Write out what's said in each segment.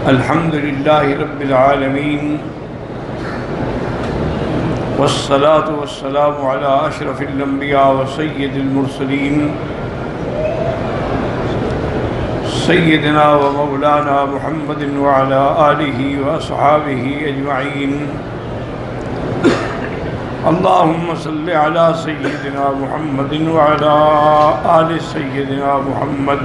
الحمد لله رب العالمين والصلاة والسلام على أشرف الأنبياء وسيد المرسلين سيدنا ومولانا محمد وعلى آله وأصحابه أجمعين اللهم صل على سيدنا محمد وعلى آل سيدنا محمد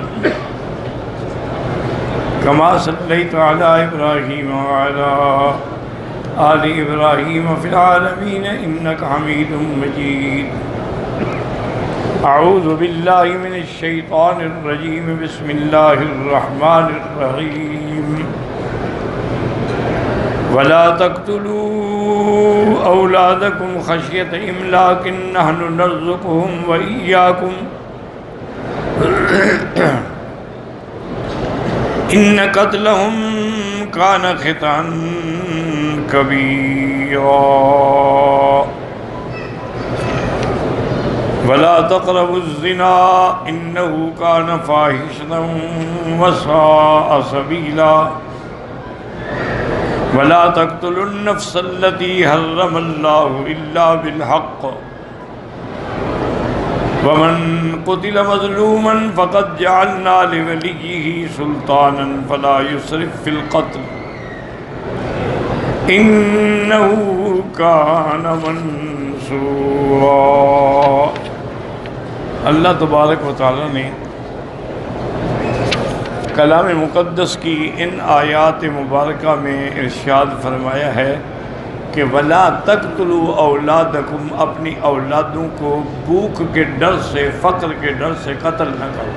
كما صليت على إبراهيم وعلى آل إبراهيم في العالمين إنك حميد مجيد. أعوذ بالله من الشيطان الرجيم. بسم الله الرحمن الرحيم. ولا تقتلوا أولادكم خشية إملاق نحن نرزقهم وإياكم إن قتلهم كان خطأ كبيرا. ولا تقربوا الزنا إنه كان فاحشة وساء سبيلا. ولا تقتلوا النفس التي حرم الله إلا بالحق ومن قتل مظلوما فقد جعلنا لوليه سلطانا فلا يسرف في القتل إنه كان منصورا. اللہ تبارک و تعالی نے کلام مقدس کی ان آیات مبارکہ میں ارشاد فرمایا ہے کہ وَلَا تَقْتُلُوا أَوْلَادَكُمْ، اپنی اولادوں کو بھوک کے ڈر سے، فقر کے ڈر سے قتل نہ کرو.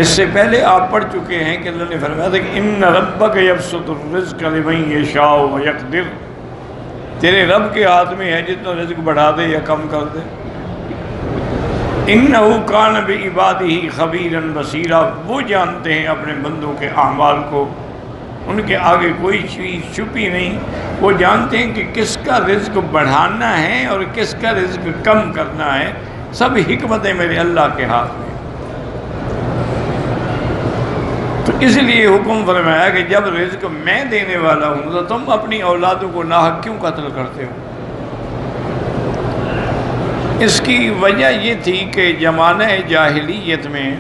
اس سے پہلے آپ پڑھ چکے ہیں کہ اللہ نے فرمایا تھا کہ إِنَّ رَبَّكَ يَبْسُطُ الرِّزْقَ لِمَن يَشَاءُ وَيَقْدِرُ، تیرے رب کے ہاتھ میں ہے جتنا رزق بڑھا دے یا کم کر دے. إِنَّهُ كَانَ بِعِبَادِهِ خَبِيرًا بَصِيرًا، وہ جانتے ہیں اپنے بندوں کے اعمال کو، ان کے آگے کوئی چیز چھپی نہیں. وہ جانتے ہیں کہ کس کا رزق بڑھانا ہے اور کس کا رزق کم کرنا ہے. سب حکمتیں میرے اللہ کے ہاتھ میں. تو اس لیے حکم فرمایا کہ جب رزق میں دینے والا ہوں تو تم اپنی اولادوں کو ناحق کیوں قتل کرتے ہو؟ اس کی وجہ یہ تھی کہ زمانہ جاہلیت میں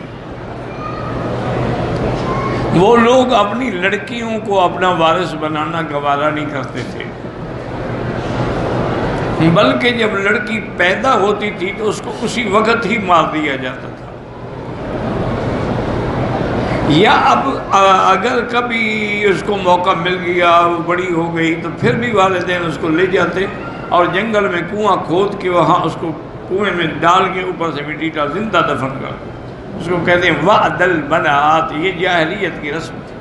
وہ لوگ اپنی لڑکیوں کو اپنا وارث بنانا گوارا نہیں کرتے تھے، بلکہ جب لڑکی پیدا ہوتی تھی تو اس کو اسی وقت ہی مار دیا جاتا تھا. یا اب اگر کبھی اس کو موقع مل گیا، وہ بڑی ہو گئی، تو پھر بھی والدین اس کو لے جاتے اور جنگل میں کنواں کھود کے وہاں اس کو کنویں میں ڈال کے اوپر سے مٹی ڈال زندہ دفن کر. اس کو کہتے ہیں وعد البنات، یہ جاہلیت کی رسم تھی.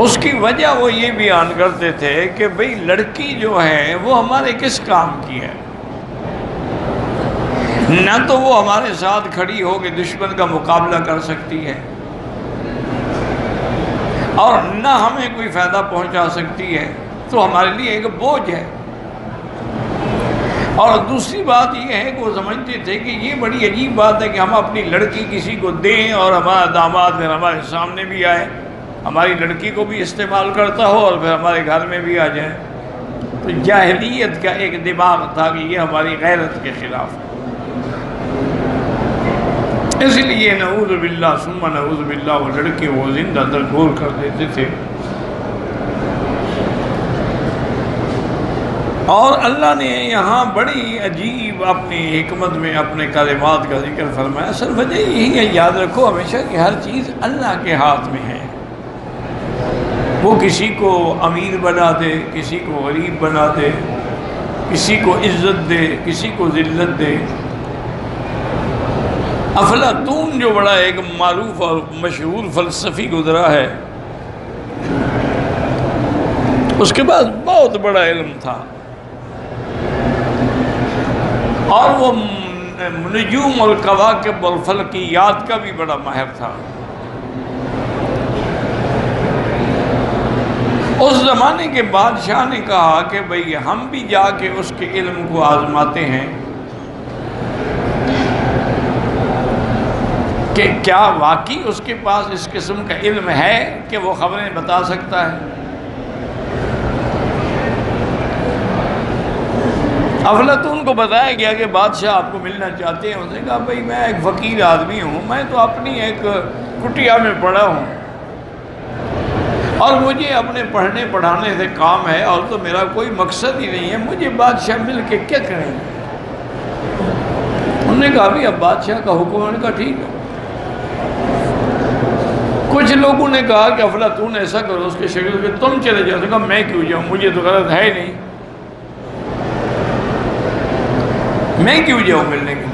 اس کی وجہ وہ یہ بیان کرتے تھے کہ بھئی لڑکی جو ہے وہ ہمارے کس کام کی ہے؟ نہ تو وہ ہمارے ساتھ کھڑی ہو کے دشمن کا مقابلہ کر سکتی ہے اور نہ ہمیں کوئی فائدہ پہنچا سکتی ہے، تو ہمارے لیے ایک بوجھ ہے. اور دوسری بات یہ ہے کہ وہ سمجھتے تھے کہ یہ بڑی عجیب بات ہے کہ ہم اپنی لڑکی کسی کو دیں اور ہمارا داماد پھر ہمارے سامنے بھی آئے، ہماری لڑکی کو بھی استعمال کرتا ہو اور پھر ہمارے گھر میں بھی آ جائے. تو جاہلیت کا ایک دماغ تھا کہ یہ ہماری غیرت کے خلاف ہے. اس لیے نعوذ باللہ ثم نعوذ باللہ وہ لڑکی وہ زندہ درگور کر دیتے تھے. اور اللہ نے یہاں بڑی عجیب اپنی حکمت میں اپنے کلمات کا ذکر فرمایا. اصل وجہ یہی ہے، یاد رکھو ہمیشہ کہ ہر چیز اللہ کے ہاتھ میں ہے. وہ کسی کو امیر بنا دے، کسی کو غریب بنا دے، کسی کو عزت دے، کسی کو ذلت دے. افلاطون جو بڑا ایک معروف اور مشہور فلسفی گزرا ہے، اس کے پاس بہت بڑا علم تھا اور وہ نجوم اور کواکب اور فلکیات کا بھی بڑا ماہر تھا. اس زمانے کے بادشاہ نے کہا کہ بھئی ہم بھی جا کے اس کے علم کو آزماتے ہیں. کہ کیا واقعی اس کے پاس اس قسم کا علم ہے کہ وہ خبریں بتا سکتا ہے؟ افلاطون کو بتایا گیا کہ بادشاہ آپ کو ملنا چاہتے ہیں. اس نے کہا بھائی میں ایک فقیر آدمی ہوں، میں تو اپنی ایک کٹیا میں پڑھا ہوں اور مجھے اپنے پڑھنے پڑھانے سے کام ہے اور تو میرا کوئی مقصد ہی نہیں ہے، مجھے بادشاہ مل کے کیا کریں گے؟ انہوں نے کہا بھی اب بادشاہ کا حکم ہے. کہا ٹھیک ہے. کچھ لوگوں نے کہا کہ افلاطون ایسا کرو اس کے شکل کہ تم چلے جاؤ. کہا میں کیوں جاؤں، مجھے تو غرض ہے ہی نہیں، میں کیوں جاؤں ملنے کے لیے.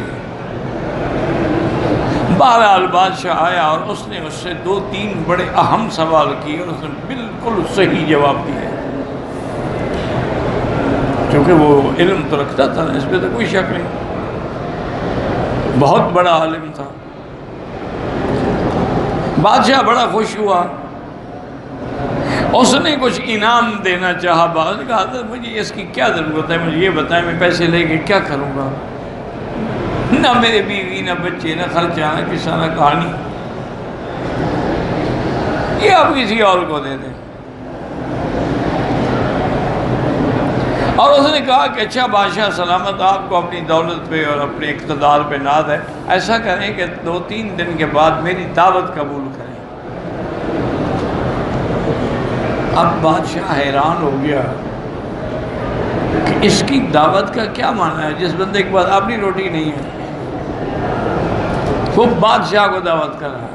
بہرحال بادشاہ آیا اور اس نے اس سے 2-3 بڑے اہم سوال کیے اور اس نے بالکل صحیح جواب دیا، کیونکہ وہ علم تو رکھتا تھا نا، اس پہ تو کوئی شک نہیں، بہت بڑا عالم تھا. بادشاہ بڑا خوش ہوا، اس نے کچھ انعام دینا چاہا. بعد نے کہا حضرت مجھے اس کی کیا ضرورت ہے، مجھے یہ بتائیں میں پیسے لے کے کیا کروں گا، نہ میرے بیوی نہ بچے نہ خرچہ نہ قصہ نہ کہانی، یہ آپ کسی اور کو دے دیں. اور اس نے کہا کہ اچھا بادشاہ سلامت، آپ کو اپنی دولت پہ اور اپنے اقتدار پہ ناز ہے، ایسا کریں کہ 2-3 دن کے بعد میری دعوت قبول کریں. اب بادشاہ حیران ہو گیا کہ اس کی دعوت کا کیا معنی ہے، جس بندے کے پاس اپنی روٹی نہیں ہے وہ بادشاہ کو دعوت کر رہا ہے.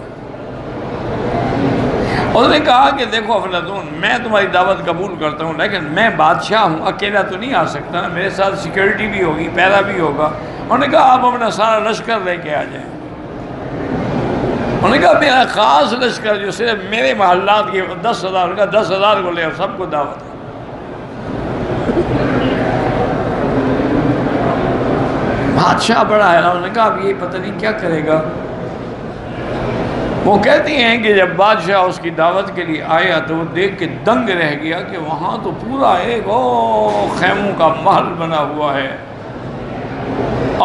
اس نے کہا کہ دیکھو افلاطون، میں تمہاری دعوت قبول کرتا ہوں لیکن میں بادشاہ ہوں، اکیلا تو نہیں آ سکتا نا، میرے ساتھ سیکیورٹی بھی ہوگی، پہرا بھی ہوگا. انہوں نے کہا آپ اپنا سارا لشکر لے کے آ جائیں. انہوں نے کہا میرا خاص لشکر جو صرف میرے محلات کے 10,000 کا 10,000 کو لے اور سب کو دعوت ہے. بادشاہ بڑا حیران. انہوں نے کہا اب یہ پتہ نہیں کیا کرے گا. وہ کہتی ہیں کہ جب بادشاہ اس کی دعوت کے لیے آیا تو وہ دیکھ کے دنگ رہ گیا کہ وہاں تو پورا ایک خیموں کا محل بنا ہوا ہے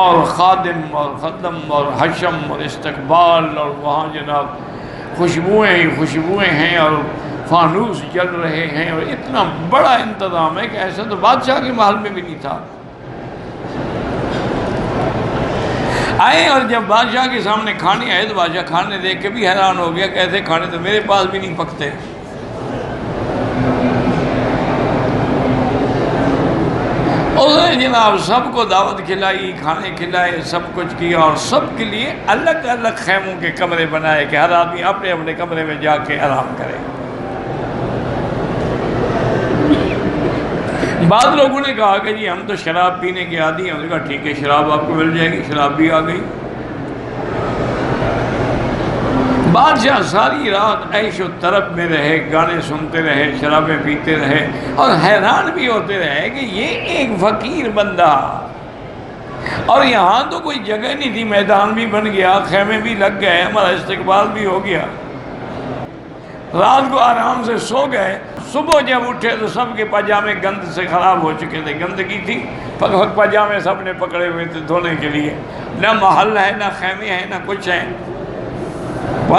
اور خادم اور خدم اور حشم اور استقبال، اور وہاں جناب خوشبوئیں ہی خوشبوئیں ہیں اور فانوس جل رہے ہیں اور اتنا بڑا انتظام ہے کہ ایسا تو بادشاہ کے محل میں بھی نہیں تھا. آئے اور جب بادشاہ کے سامنے کھانے آئے تو بادشاہ کھانے دیکھ کے بھی حیران ہو گیا کہ ایسے کھانے تو میرے پاس بھی نہیں پکتے. اس نے جناب سب کو دعوت کھلائی، کھانے کھلائے، سب کچھ کیا اور سب کے لیے الگ الگ خیموں کے کمرے بنائے کہ ہر آدمی اپنے اپنے کمرے میں جا کے آرام کرے. بعض لوگوں نے کہا کہ جی ہم تو شراب پینے کے عادی ہیں. انہوں نے کہا ٹھیک ہے شراب آپ کو مل جائے گی. شراب بھی آ گئی. بادشاہ ساری رات عیش و طرب میں رہے، گانے سنتے رہے، شرابیں پیتے رہے اور حیران بھی ہوتے رہے کہ یہ ایک فقیر بندہ، اور یہاں تو کوئی جگہ نہیں تھی، میدان بھی بن گیا، خیمے بھی لگ گئے، ہمارا استقبال بھی ہو گیا، رات کو آرام سے سو گئے. صبح جب اٹھے تو سب کے پاجامے گند سے خراب ہو چکے تھے، گندگی تھی، پاجامے سب نے پکڑے ہوئے تھے دھونے کے لیے، نہ محل ہے نہ خیمے ہیں نہ کچھ ہیں.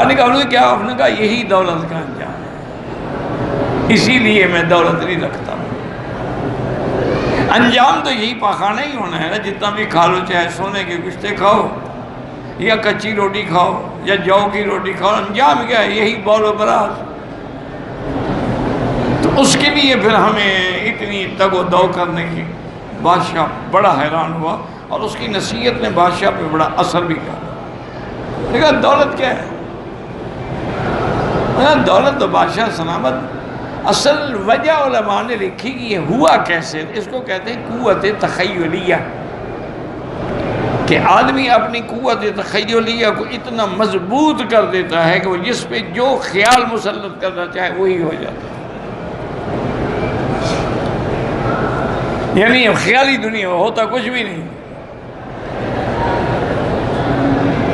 نے کہا کیا؟ آپ نے کہا یہی دولت کا انجام ہے، اسی لیے میں دولت نہیں رکھتا ہوں. انجام تو یہی پاخانہ ہی ہونا ہے نا، جتنا بھی کھا لو، چاہے سونے کے کشتے کھاؤ یا کچی روٹی کھاؤ یا جو کی روٹی کھاؤ، انجام کیا ہے؟ یہی بول و براز. تو اس کے لیے پھر ہمیں اتنی تگ و دو کرنے کی. بادشاہ بڑا حیران ہوا اور اس کی نصیحت نے بادشاہ پہ بڑا اثر بھی کیا. لیکن دولت کیا ہے؟ دولت تو بادشاہ سلامت. اصل وجہ علماء نے لکھی کہ یہ ہوا کیسے، اس کو کہتے ہیں قوت تخیلیہ، کہ آدمی اپنی قوت تخیلیہ کو اتنا مضبوط کر دیتا ہے کہ وہ جس پہ جو خیال مسلط کرنا چاہے وہی ہو جاتا ہے. یعنی خیالی دنیا ہوتا کچھ بھی نہیں.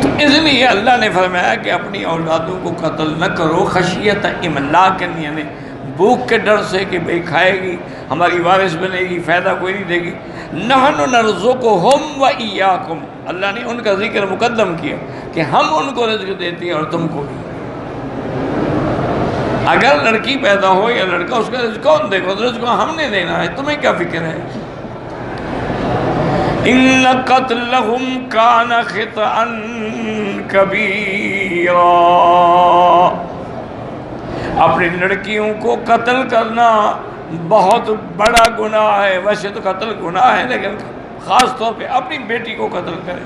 تو اس لیے اللہ نے فرمایا کہ اپنی اولادوں کو قتل نہ کرو، خشیت املاق، یعنی بھوک کے ڈر سے کہ بھئی کھائے گی، ہماری وارث بنے گی، فائدہ کوئی نہیں دے گی. نحن نرزقہم و ایاکم، اللہ نے ان کا ذکر مقدم کیا کہ ہم ان کو رزق دیتے ہیں اور تم کو بھی۔ اگر لڑکی پیدا ہو یا لڑکا، اس کا رزق کون دے گا؟ رزق ہم نے دینا ہے، تمہیں کیا فکر ہے؟ ان قتلہم کان خطأ کبیرا، اپنی لڑکیوں کو قتل کرنا بہت بڑا گناہ ہے۔ ویسے تو قتل گناہ ہے، لیکن خاص طور پہ اپنی بیٹی کو قتل کرے۔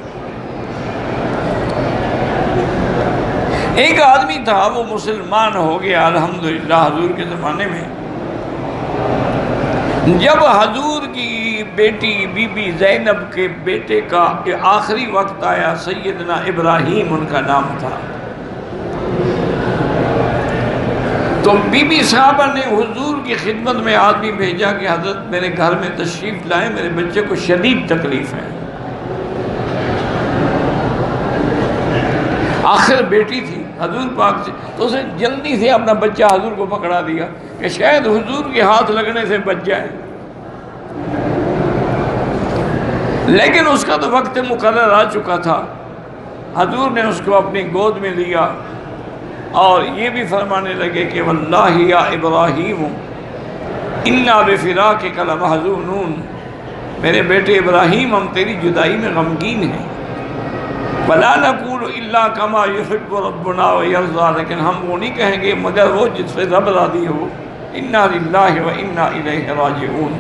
ایک آدمی تھا، وہ مسلمان ہو گیا الحمدللہ حضور کے زمانے میں۔ جب حضور کی بیٹی بی بی زینب کے بیٹے کا آخری وقت آیا، سیدنا ابراہیم ان کا نام تھا، تو بی بی صاحبہ نے حضور کی خدمت میں آدمی بھیجا کہ حضرت میرے گھر میں تشریف لائیں، میرے بچے کو شدید تکلیف ہے۔ آخر بیٹی تھی حضور پاک سے، تو اسے جلدی سے اپنا بچہ حضور کو پکڑا دیا کہ شاید حضور کے ہاتھ لگنے سے بچ جائے۔ لیکن اس کا تو وقت مقرر آ چکا تھا۔ حضور نے اس کو اپنی گود میں لیا اور یہ بھی فرمانے لگے کہ واللہ یا ابراہیم انا بفراقک لمحزونون، میرے بیٹے ابراہیم ہم تیری جدائی میں غمگین ہیں۔ ولا نقول الا کما یحب ربنا ویرضی، لیکن ہم وہ نہیں کہیں گے مگر وہ جس سے رب راضی ہو۔ انا للہ و انا الیہ راجعون۔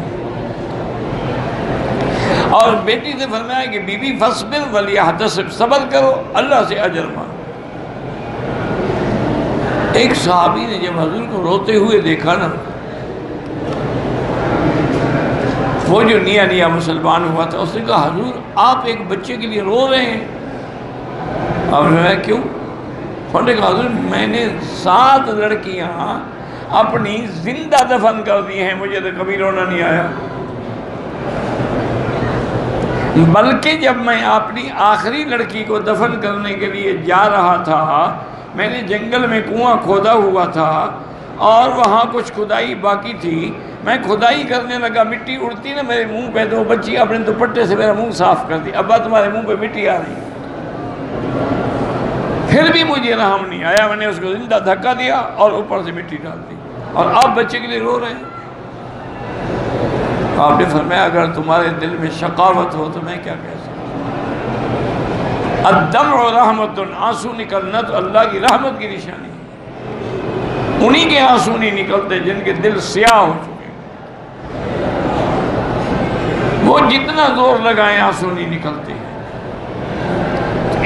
اور بیٹی سے فرمایا کہ بی بی فاصبر ولیحتسب، صبر کرو، اللہ سے اجر مانگو۔ ایک صحابی نے جب حضور کو روتے ہوئے دیکھا نا، وہ جو نیا نیا مسلمان ہوا تھا، اس نے کہا حضور آپ ایک بچے کے لیے رو رہے ہیں؟ اور میں کیوں؟ انہوں نے کہا حضور میں نے 7 لڑکیاں اپنی زندہ دفن کر دی ہیں، مجھے تو کبھی رونا نہیں آیا، بلکہ جب میں اپنی آخری لڑکی کو دفن کرنے کے لیے جا رہا تھا، میں نے جنگل میں کنواں کھودا ہوا تھا اور وہاں کچھ کھدائی باقی تھی، میں کھدائی کرنے لگا، مٹی اڑتی نا میرے منہ پہ، تو بچی اپنے دوپٹے سے میرا منہ صاف کر دی، ابا تمہارے منہ پہ مٹی آ رہی ہے۔ پھر بھی مجھے رحم نہیں آیا، میں نے اس کو زندہ دھکا دیا اور اوپر سے مٹی ڈال دی، اور آپ بچے کے لیے رو رہے ہیں۔ آپ نے فرمایا اگر تمہارے دل میں شقاوت ہو تو میں کیا کہہ سکتا ہوں؟ الدمع رحمت، آنسو نکلنا تو اللہ کی رحمت کی نشانی ہے۔ انہی کے آنسو نہیں نکلتے جن کے دل سیاہ ہو چکے، وہ جتنا زور لگائیں آنسو نہیں نکلتے۔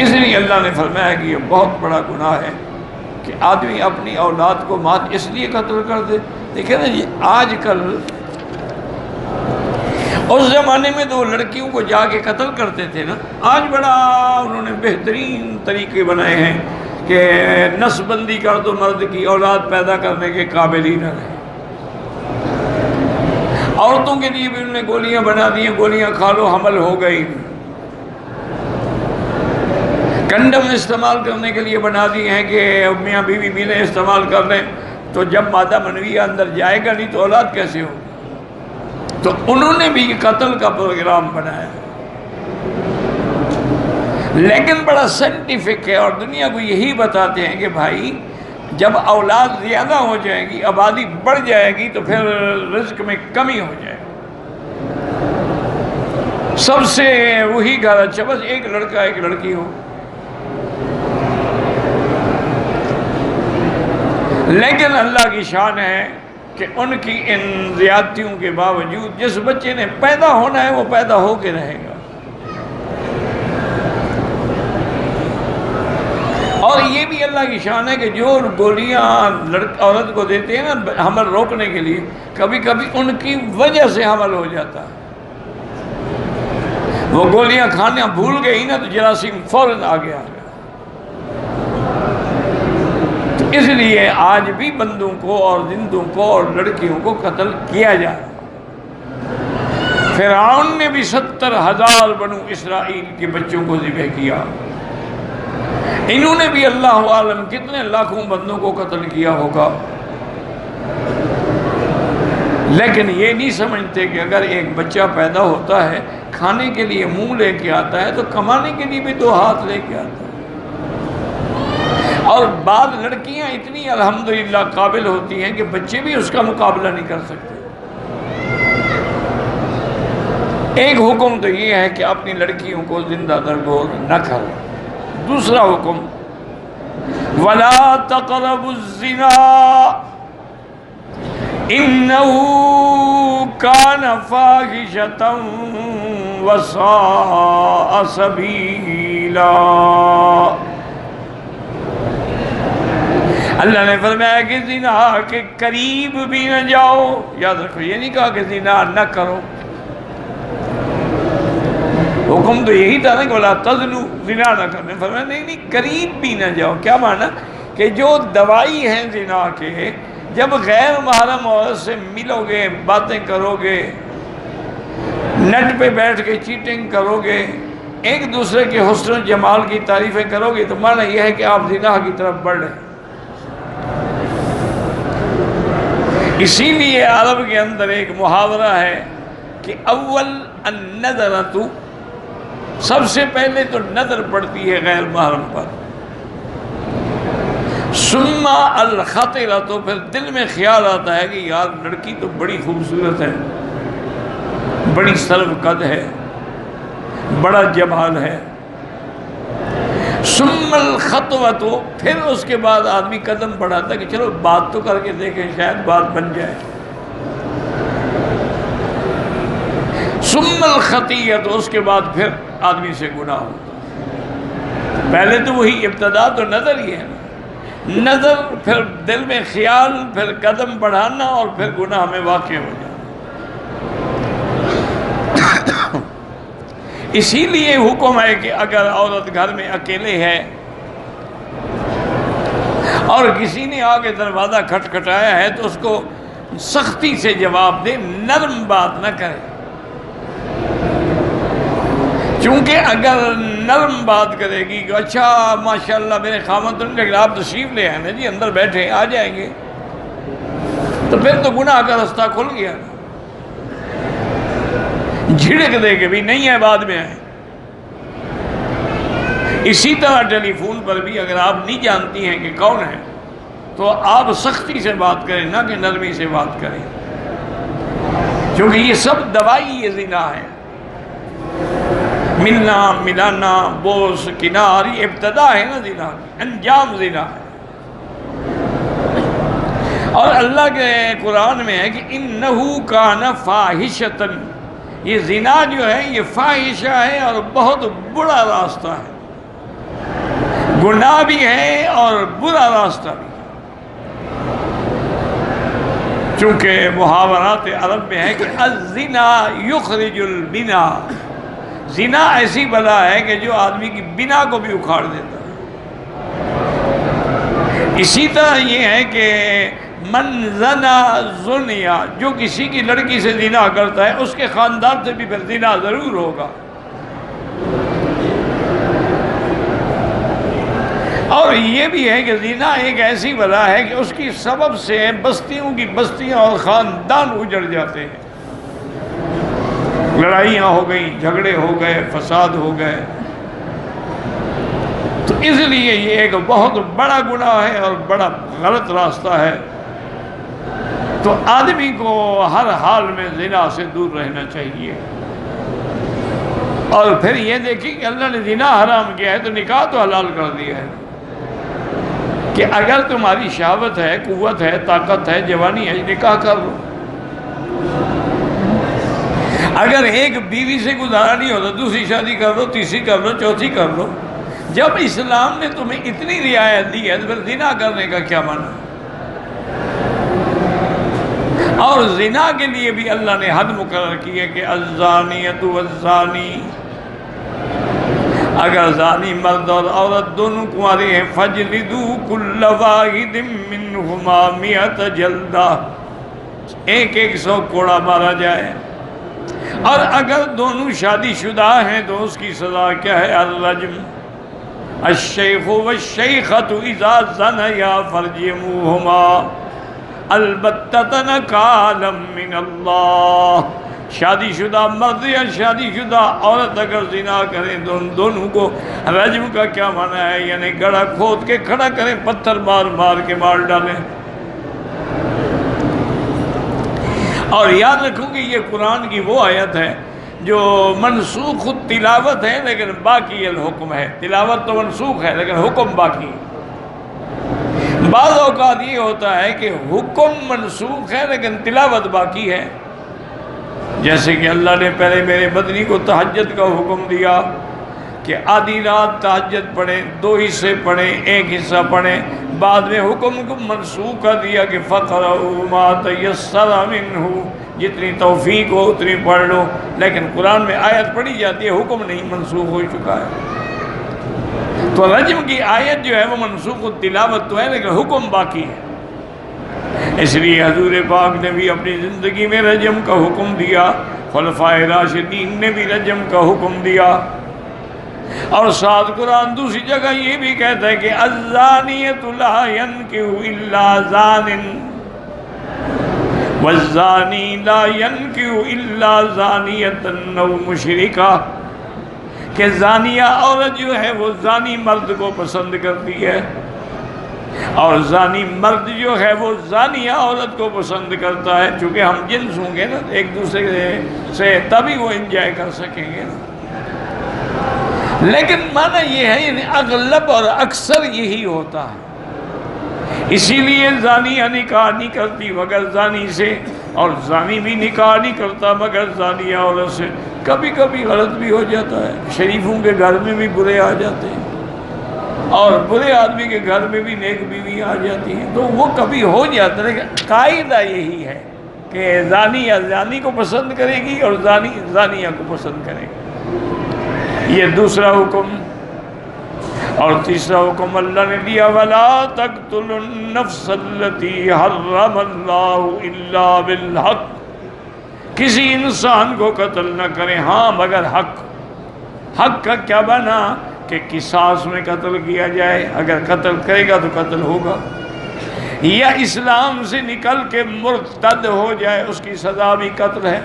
اس لیے اللہ نے فرمایا کہ یہ بہت بڑا گناہ ہے کہ آدمی اپنی اولاد کو مات اس لیے قتل کر دے۔ دیکھیں نا جی، آج کل، اس زمانے میں تو لڑکیوں کو جا کے قتل کرتے تھے نا، آج بڑا انہوں نے بہترین طریقے بنائے ہیں کہ نسل بندی کر دو، مرد کی اولاد پیدا کرنے کے قابل ہی نہ رہے۔ عورتوں کے لیے بھی انہوں نے گولیاں بنا دی ہیں، گولیاں کھا لو حمل ہو گئی۔ کنڈم استعمال کرنے کے لیے بنا دی ہیں کہ میاں بیوی ملیں استعمال کر لیں، تو جب مادہ منویہ اندر جائے گا نہیں تو اولاد کیسے ہوگی؟ تو انہوں نے بھی قتل کا پروگرام بنایا، لیکن بڑا سائنٹیفک ہے، اور دنیا کو یہی بتاتے ہیں کہ بھائی جب اولاد زیادہ ہو جائے گی، آبادی بڑھ جائے گی، تو پھر رزق میں کمی ہو جائے گی۔ سب سے وہی گھر اچھا، بس ایک لڑکا ایک لڑکی ہو۔ لیکن اللہ کی شان ہے کہ ان کی ان زیادتیوں کے باوجود جس بچے نے پیدا ہونا ہے وہ پیدا ہو کے رہے گا۔ اور یہ بھی اللہ کی شان ہے کہ جو گولیاں عورت کو دیتے ہیں نا حمل روکنے کے لیے، کبھی کبھی ان کی وجہ سے حمل ہو جاتا ہے۔ وہ گولیاں کھانا بھول گئی نا تو جراثیم فوراً آگے آ گیا۔ اس لیے آج بھی بندوں کو اور زندوں کو اور لڑکیوں کو قتل کیا جا رہا ہے۔ فرعون نے بھی 70,000 بنو اسرائیل کے بچوں کو ذبح کیا، انہوں نے بھی اللہ عالم کتنے لاکھوں بندوں کو قتل کیا ہوگا۔ لیکن یہ نہیں سمجھتے کہ اگر ایک بچہ پیدا ہوتا ہے کھانے کے لیے منہ لے کے آتا ہے تو کمانے کے لیے بھی دو ہاتھ لے کے آتا ہے۔ اور بعض لڑکیاں اتنی الحمدللہ قابل ہوتی ہیں کہ بچے بھی اس کا مقابلہ نہیں کر سکتے۔ ایک حکم تو یہ ہے کہ اپنی لڑکیوں کو زندہ درگور نہ کرو۔ دوسرا حکم وَلَا تَقْرَبُوا الزِّنَا إِنَّهُ كَانَ فَاحِشَةً وَسَاءَ سَبِيلًا۔ اللہ نے فرمایا کہ زنا کے قریب بھی نہ جاؤ۔ یاد رکھو، یہ نہیں کہا کہ زنا نہ کرو، حکم تو یہی تھا نا کہ وَلَا تَزْنُوا، زنا نہ کرنے، فرمایا نہیں قریب بھی نہ جاؤ۔ کیا معنی کہ جو دوائی ہیں زنا کے، جب غیر محرم عورت سے ملو گے، باتیں کرو گے، نیٹ پہ بیٹھ کے چیٹنگ کرو گے، ایک دوسرے کے حسن و جمال کی تعریفیں کرو گے، تو معنی یہ ہے کہ آپ زنا کی طرف بڑھ رہے ہیں۔ اسی لیے عرب کے اندر ایک محاورہ ہے کہ اول النظرۃ، سب سے پہلے تو نظر پڑتی ہے غیر محرم پر، ثم الخطرۃ، تو پھر دل میں خیال آتا ہے کہ یار لڑکی تو بڑی خوبصورت ہے، بڑی سرو قد ہے، بڑا جمال ہے، ثم الخطوۃ، پھر اس کے بعد آدمی قدم بڑھاتا ہے کہ چلو بات تو کر کے دیکھیں، شاید بات بن جائے، ثم الخطیۃ، اس کے بعد پھر آدمی سے گناہ ہوتا۔ پہلے تو وہی ابتدا تو نظر ہی ہے، نظر، پھر دل میں خیال، پھر قدم بڑھانا، اور پھر گناہ میں واقع ہو جانا۔ اسی لیے حکم ہے کہ اگر عورت گھر میں اکیلے ہے اور کسی نے آگے دروازہ کھٹکھٹایا ہے تو اس کو سختی سے جواب دے، نرم بات نہ کرے، چونکہ اگر نرم بات کرے گی کہ اچھا ماشاءاللہ میرے خامد لیکن آپ تشریف لے آئے نا جی، اندر بیٹھے آ جائیں گے، تو پھر تو گناہ کا رستہ کھل گیا، جھڑک دے کے بھی نہیں ہے بعد میں آئے۔ اسی طرح ٹیلی فون پر بھی اگر آپ نہیں جانتی ہیں کہ کون ہے تو آپ سختی سے بات کریں، نہ کہ نرمی سے بات کریں، کیونکہ یہ سب دوائی یہ زنا ہے۔ ملنا، ملانا، بوس، کنار، یہ ابتدا ہے نا زنا کی، انجام زنا ہے۔ اور اللہ کے قرآن میں ہے کہ اِنَّهُ كَانَ فَاحِشَةً، یہ زنا جو ہے یہ فاحشہ ہے اور بہت برا راستہ ہے، گناہ بھی ہے اور برا راستہ بھی، چونکہ محاورات عرب میں ہے کہ الزنا یخرج البنا، زنا ایسی بلا ہے کہ جو آدمی کی بنا کو بھی اکھاڑ دیتا ہے۔ اسی طرح یہ ہے کہ من زنا زنیا، جو کسی کی لڑکی سے زنا کرتا ہے اس کے خاندان سے بھی پھر زنا ضرور ہوگا۔ اور یہ بھی ہے کہ زنا ایک ایسی بلا ہے کہ اس کی سبب سے بستیوں کی بستیاں اور خاندان اجڑ جاتے ہیں، لڑائیاں ہو گئیں، جھگڑے ہو گئے، فساد ہو گئے۔ تو اس لیے یہ ایک بہت بڑا گناہ ہے اور بڑا غلط راستہ ہے، تو آدمی کو ہر حال میں زنا سے دور رہنا چاہیے۔ اور پھر یہ دیکھیں کہ اللہ نے زنا حرام کیا ہے تو نکاح تو حلال کر دیا ہے، کہ اگر تمہاری شہوت ہے، قوت ہے، طاقت ہے، جوانی ہے، نکاح کر لو۔ اگر ایک بیوی سے گزارا نہیں ہوتا دوسری شادی کر لو، تیسری کر لو، چوتھی کر لو۔ جب اسلام نے تمہیں اتنی رعایت دی ہے تو پھر زنا کرنے کا کیا معنی؟ اور زنا کے لیے بھی اللہ نے حد مقرر کی ہے کہ الزانیۃ والزانی، اگر زانی مرد اور عورت دونوں کنوارے ہیں، فجلدوا کل واحد منہما 100 جلدہ، ایک 100 کوڑا مارا جائے۔ اور اگر دونوں شادی شدہ ہیں تو اس کی سزا کیا ہے؟ الرجم۔ الشیخ والشیخۃ اذا زنیا فرجموہما، البتہ نکالا من اللہ، شادی شدہ مرد یا شادی شدہ عورت اگر زنا کریں دونوں کو رجم کا کیا معنی ہے؟ یعنی گڑھا کھود کے کھڑا کریں، پتھر مار مار کے مار ڈالیں۔ اور یاد رکھو کہ یہ قرآن کی وہ آیت ہے جو منسوخ تلاوت ہے لیکن باقی الحکم ہے۔ تلاوت تو منسوخ ہے لیکن حکم باقی ہے۔ بعض اوقات یہ ہوتا ہے کہ حکم منسوخ ہے لیکن تلاوت باقی ہے، جیسے کہ اللہ نے پہلے میرے مدنی کو تہجد کا حکم دیا کہ آدھی رات تہجد پڑھیں، 2 حصے پڑھیں، 1 حصہ پڑھیں، بعد میں حکم کو منسوخ کر دیا کہ فَقْرَؤُوا مَا تَيَسَّرَ مِنْهُ، جتنی توفیق ہو اتنی پڑھ لو، لیکن قرآن میں آیت پڑھی جاتی ہے، حکم نہیں، منسوخ ہو چکا ہے۔ تو رجم کی آیت جو ہے وہ منسوخ تلاوت تو ہے لیکن حکم باقی ہے۔ اس لیے حضور پاک نے بھی اپنی زندگی میں رجم کا حکم دیا، خلفائے راشدین نے بھی رجم کا حکم دیا، اور ساتھ قرآن دوسری جگہ یہ بھی کہتا ہے کہ الزانیۃ لا ینکح الا زان والزانی لا ینکح الا زانیۃ او مشرکہ، کہ زانیہ عورت جو ہے وہ زانی مرد کو پسند کرتی ہے، اور زانی مرد جو ہے وہ زانیہ عورت کو پسند کرتا ہے، چونکہ ہم جنس ہوں گے نا ایک دوسرے سے، تبھی وہ انجوائے کر سکیں گے نا۔ لیکن معنی یہ ہے یعنی اغلب اور اکثر یہی ہوتا ہے، اسی لیے زانیہ نکاح نہیں کرتی مگر زانی سے، اور زانی بھی نکاح نہیں کرتا مگر زانیہ عورت سے۔ کبھی کبھی غلط بھی ہو جاتا ہے، شریفوں کے گھر میں بھی برے آ جاتے ہیں، اور برے آدمی کے گھر میں بھی نیک بیوی آ جاتی ہیں، تو وہ کبھی ہو جاتا ہے، لیکن قاعدہ یہی ہے کہ زانیہ زانی کو پسند کرے گی اور زانی زانیہ کو پسند کرے گی۔ یہ دوسرا حکم۔ اور تیسرا حکم اللہ نے دیا وَلَا تَقْتُلُوا النَّفْسَ الَّتِي حَرَّمَ اللَّهُ إِلَّا بِالْحَقِّ، کسی انسان کو قتل نہ کریں ہاں مگر حق۔ حق کا کیا بنا کہ قصاص میں قتل کیا جائے، اگر قتل کرے گا تو قتل ہوگا، یا اسلام سے نکل کے مرتد ہو جائے اس کی سزا بھی قتل ہے،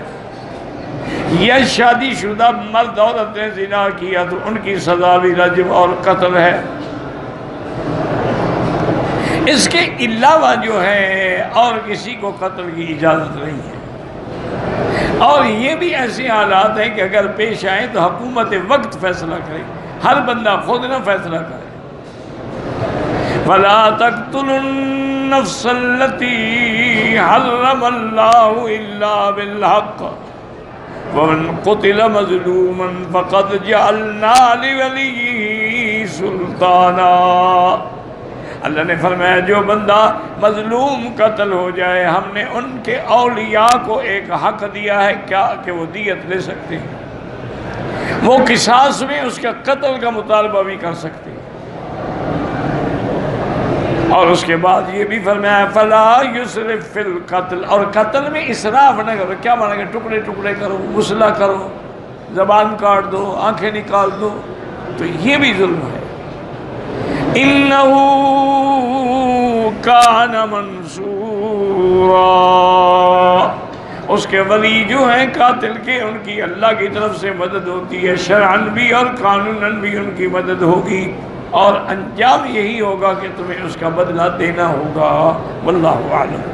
یا شادی شدہ مرد عورت نے زنا کیا تو ان کی سزا بھی رجم اور قتل ہے۔ اس کے علاوہ جو ہے اور کسی کو قتل کی اجازت نہیں ہے۔ اور یہ بھی ایسے حالات ہیں کہ اگر پیش آئیں تو حکومت وقت فیصلہ کرے، ہر بندہ خود نہ فیصلہ کرے۔ وَلَا تَقْتُلُوا النَّفْسَ الَّتِي حَرَّمَ اللَّهُ إِلَّا بِالْحَقِّ وَمَنْ قُتِلَ مَظْلُومًا فَقَدْ جَعَلْنَا لِوَلِيِّهِ سُلْطَانًا، اللہ نے فرمایا جو بندہ مظلوم قتل ہو جائے ہم نے ان کے اولیاء کو ایک حق دیا ہے، کیا کہ وہ دیت لے سکتے ہیں، وہ قصاص میں اس کا قتل کا مطالبہ بھی کر سکتے ہیں۔ اور اس کے بعد یہ بھی فرمایا فَلَا يُسْرِفْ فِي الْقَتْلِ، اور قتل میں اسراف نہ کرو۔ کیا مانا کہ ٹکڑے ٹکڑے کرو، مسئلہ کرو، زبان کاٹ دو، آنکھیں نکال دو، تو یہ بھی ظلم ہے۔ إِنَّهُ كَانَ مَنْصُورًا، اس کے ولی جو ہیں قاتل کے ان کی اللہ کی طرف سے مدد ہوتی ہے، شرعاً بھی اور قانوناً بھی ان کی مدد ہوگی، اور انجام یہی ہوگا کہ تمہیں اس کا بدلہ دینا ہوگا۔ واللہ اعلم۔